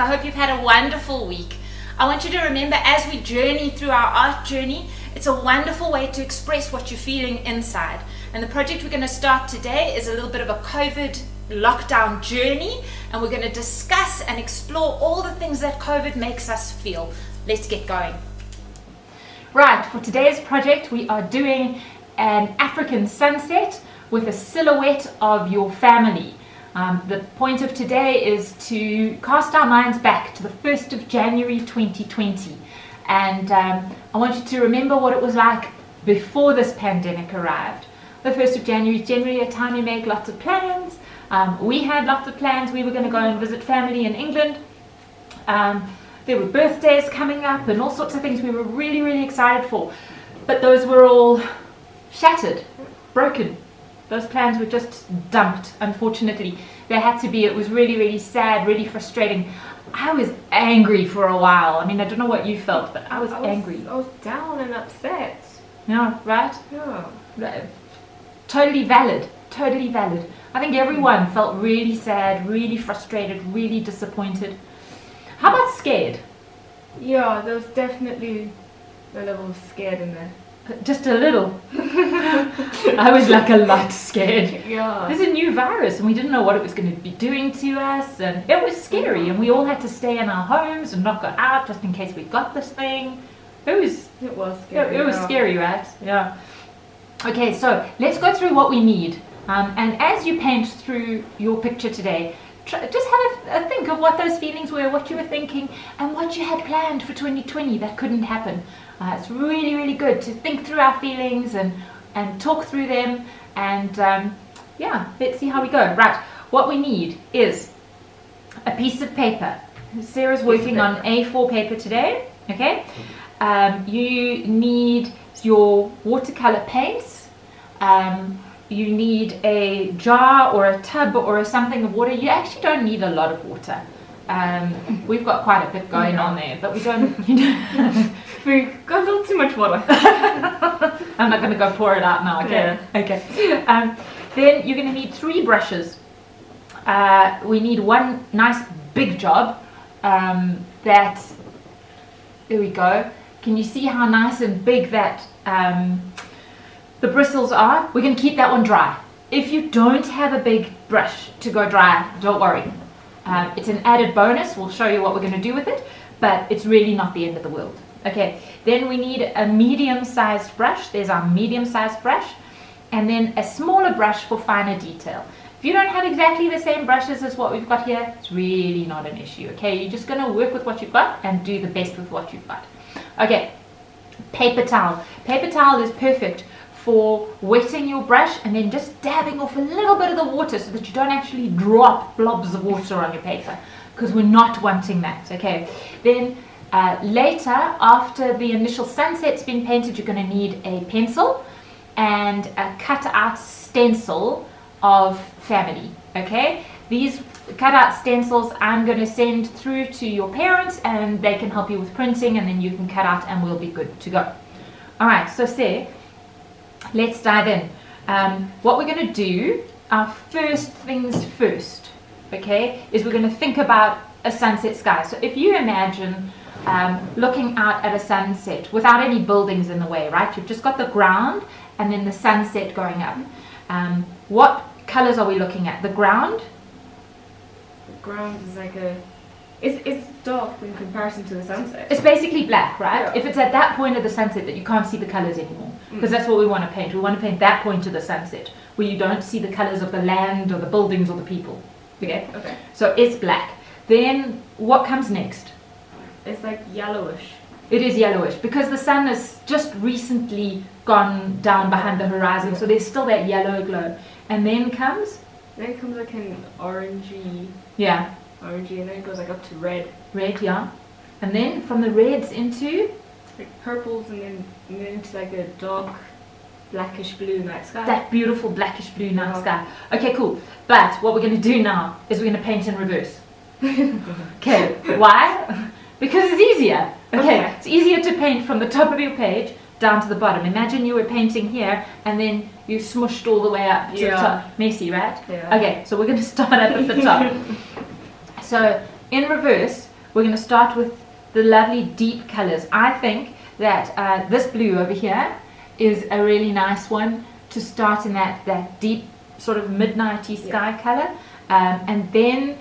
I hope you've had a wonderful week. I want you to remember, as we journey through our art journey, it's a wonderful way to express what you're feeling inside. And the project we're going to start today is a little bit of a COVID lockdown journey, and we're going to discuss and explore all the things that COVID makes us feel. Let's get going. Right, for today's project we are doing an African sunset with a silhouette of your family. The point of today is to cast our minds back to the 1st of January 2020, and I want you to remember what it was like before this pandemic arrived. The 1st of January is generally a time you make lots of plans. We had lots of plans. We were going to go and visit family in England. There were birthdays coming up and all sorts of things we were really excited for, but those were all shattered, broken. Those plans were just dumped, unfortunately. They had to be. It was really sad, really frustrating. I was angry for a while. I mean, I don't know what you felt, but I was angry. I was down and upset. Yeah, right? Yeah. Totally valid. Totally valid. I think everyone felt really sad, really frustrated, really disappointed. How about scared? Yeah, there was definitely a level of scared in there. Just a little. I was like a lot scared. Yeah. There's a new virus and we didn't know what it was going to be doing to us, and it was scary, and we all had to stay in our homes and not go out just in case we got this thing. It was scary. It was scary, right? Yeah. Okay, so let's go through what we need. And as you paint through your picture today, just have a think of what those feelings were, what you were thinking, and what you had planned for 2020 that couldn't happen. It's really good to think through our feelings and talk through them, and yeah, let's see how we go. Right, what we need is a piece of paper. Sarah's working on A4 paper today, okay? You need your watercolor paints. You need a jar or a tub or something of water. You actually don't need a lot of water. We've got quite a bit going on there, but we don't. We got a little too much water. I'm not going to go pour it out now. Okay. Yeah. Okay. Then you're going to need 3 brushes. We need one nice big job. There we go. Can you see how nice and big that the bristles are? We're going to keep that one dry. If you don't have a big brush to go dry, don't worry. It's an added bonus. We'll show you what we're going to do with it, but it's really not the end of the world. Okay, then we need a medium-sized brush. There's our medium-sized brush, and then a smaller brush for finer detail. If you don't have exactly the same brushes as what we've got here, it's really not an issue. Okay, you're just going to work with what you've got and do the best with what you've got. Okay, paper towel. Paper towel is perfect for wetting your brush and then just dabbing off a little bit of the water so that you don't actually drop blobs of water on your paper, because we're not wanting that. Okay, then later, after the initial sunset's been painted, you're going to need a pencil and a cut out stencil of family. Okay, these cut out stencils I'm going to send through to your parents, and they can help you with printing, and then you can cut out and we'll be good to go. Alright, so Sarah, let's dive in. What we're going to do, our first things first, okay, is we're going to think about a sunset sky. So if you imagine looking out at a sunset without any buildings in the way, right? You've just got the ground and then the sunset going up. What colors are we looking at? The ground? The ground is like it's dark in comparison to the sunset. It's basically black, right? Yeah. If it's at that point of the sunset that you can't see the colors anymore, because that's what we want to paint. We want to paint that point of the sunset where you don't see the colors of the land or the buildings or the people. Okay? Okay. So it's black. Then what comes next? It's like yellowish. It is yellowish because the sun has just recently gone down behind the horizon, so there's still that yellow glow. And then comes? Then comes like an orangey. Yeah. Orangey, and then it goes like up to red. Red, yeah. And then from the reds into? Like purples, and then into like a dark blackish blue night sky. That beautiful blackish blue night sky. Okay, cool. But what we're going to do now is we're going to paint in reverse. Okay, why? Because it's easier. Okay, it's easier to paint from the top of your page down to the bottom. Imagine you were painting here and then you smushed all the way up to the top. Messy, right? Yeah. Okay, so we're going to start up at the top. So in reverse, we're going to start with the lovely deep colors. I think that this blue over here is a really nice one to start in that deep sort of midnighty sky color. And then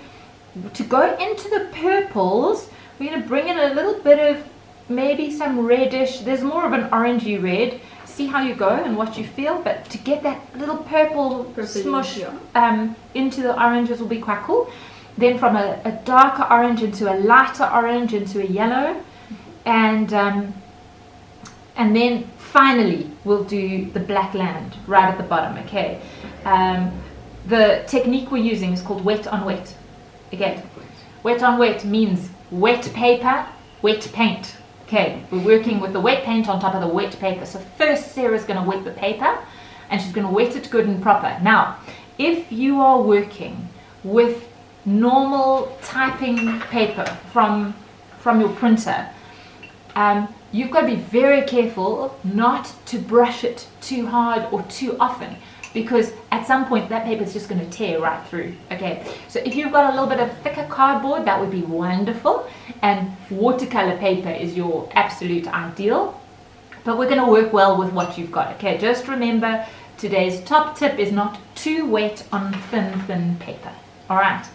to go into the purples, we're going to bring in a little bit of maybe some reddish. There's more of an orangey red. See how you go and what you feel, but to get that little purple smush into the oranges will be quite cool. Then from a darker orange into a lighter orange into a yellow, and then finally we'll do the black land right at the bottom. Okay, the technique we're using is called wet on wet. Okay, wet on wet means wet paper, wet paint. Okay, we're working with the wet paint on top of the wet paper. So first Sarah's going to wet the paper, and she's going to wet it good and proper. Now, if you are working with normal typing paper from your printer, you've got to be very careful not to brush it too hard or too often, because at some point that paper is just going to tear right through. Okay, so if you've got a little bit of thicker cardboard, that would be wonderful, and watercolor paper is your absolute ideal, but we're going to work well with what you've got. Okay, just remember today's top tip is not too wet on thin paper. All right,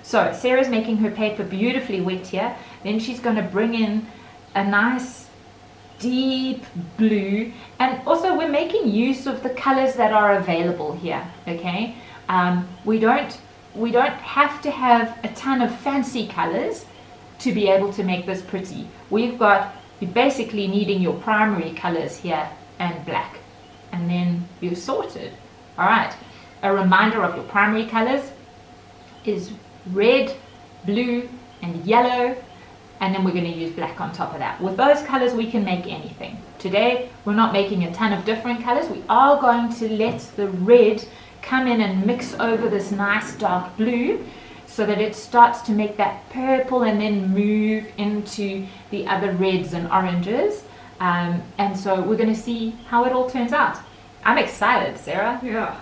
so Sarah's making her paper beautifully wet here. Then she's going to bring in a nice deep blue, and also we're making use of the colors that are available here. Okay, we don't have to have a ton of fancy colors to be able to make this pretty. You're basically needing your primary colors here and black, and then you're sorted. All right, a reminder of your primary colors is red, blue and yellow, and then we're going to use black on top of that. With those colors we can make anything. Today we're not making a ton of different colors. We are going to let the red come in and mix over this nice dark blue so that it starts to make that purple and then move into the other reds and oranges. And so we're going to see how it all turns out. I'm excited, Sarah. Yeah.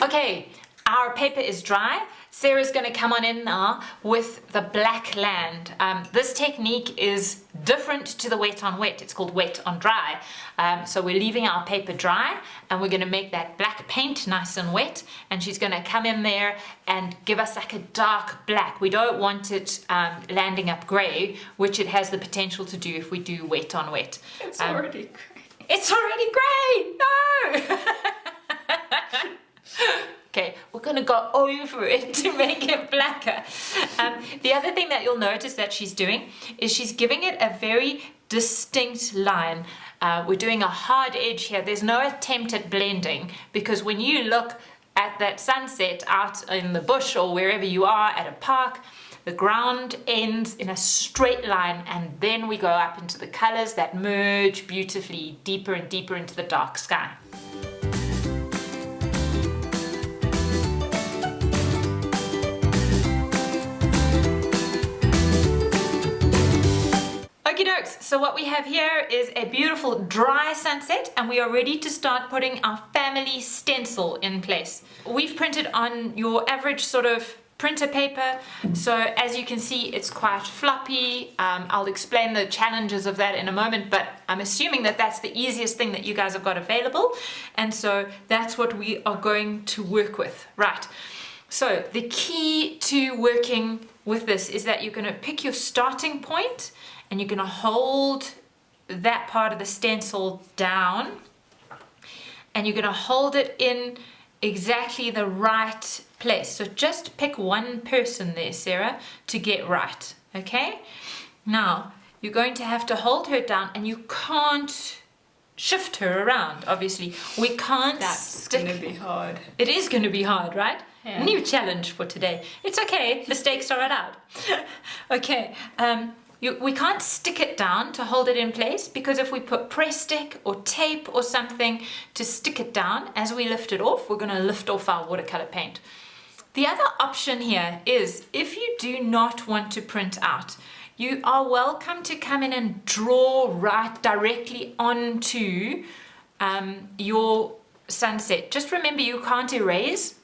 Okay, our paper is dry. Sarah's going to come on in now with the black land. This technique is different to the wet on wet. It's called wet on dry. So we're leaving our paper dry and we're going to make that black paint nice and wet, and she's going to come in there and give us like a dark black. We don't want it landing up grey, which it has the potential to do if we do wet on wet. It's already grey. It's already grey! No! Okay, we're going to go over it to make it blacker. The other thing that you'll notice that she's doing is she's giving it a very distinct line. We're doing a hard edge here. There's no attempt at blending, because when you look at that sunset out in the bush or wherever you are at a park, the ground ends in a straight line, and then we go up into the colors that merge beautifully deeper and deeper into the dark sky. Okie dokes, so what we have here is a beautiful dry sunset, and we are ready to start putting our family stencil in place. We've printed on your average sort of printer paper, so as you can see it's quite floppy. I'll explain the challenges of that in a moment, but I'm assuming that that's the easiest thing that you guys have got available, and so that's what we are going to work with. Right, so the key to working with this is that you're going to pick your starting point and you're going to hold that part of the stencil down, and you're going to hold it in exactly the right place. So just pick one person there, Sarah, to get right, okay? Now, you're going to have to hold her down, and you can't shift her around, obviously. We can't That's going to be hard. It is going to be hard, right? Yeah. New challenge for today. It's okay, mistakes are allowed. Okay, we can't stick it down to hold it in place, because if we put press stick or tape or something to stick it down, as we lift it off, we're going to lift off our watercolor paint. The other option here is, if you do not want to print out, you are welcome to come in and draw right directly onto your sunset. Just remember, you can't erase,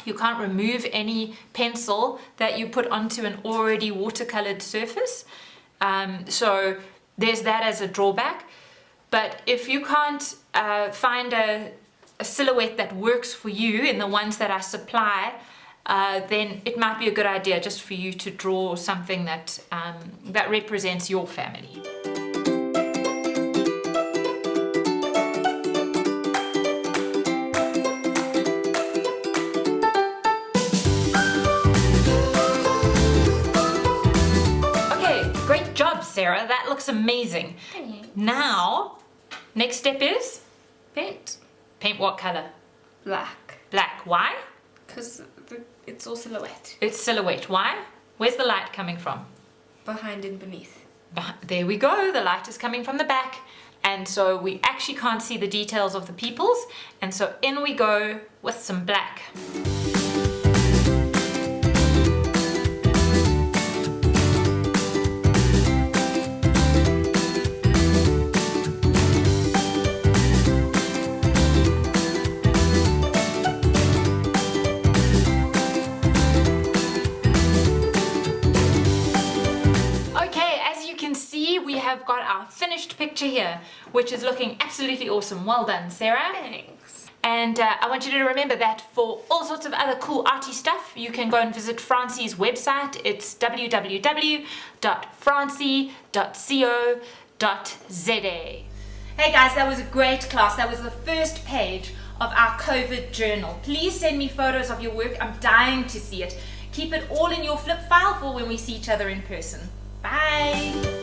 you can't remove any pencil that you put onto an already watercolored surface. So there's that as a drawback. But if you can't find a silhouette that works for you in the ones that I supply, then it might be a good idea just for you to draw something that that represents your family. Okay, great job, Sarah. That looks amazing. Thanks. Now, next step is Paint. paint what color? Black. Black. Why? Because it's all silhouette. It's silhouette. Why? Where's the light coming from? Behind and beneath. There we go. The light is coming from the back. And so we actually can't see the details of the peoples. And so in we go with some black. We have got our finished picture here, which is looking absolutely awesome. Well done, Sarah. Thanks. And I want you to remember that for all sorts of other cool arty stuff, you can go and visit Francie's website. It's www.francie.co.za. Hey guys, that was a great class. That was the first page of our COVID journal. Please send me photos of your work. I'm dying to see it. Keep it all in your flip file for when we see each other in person. Bye.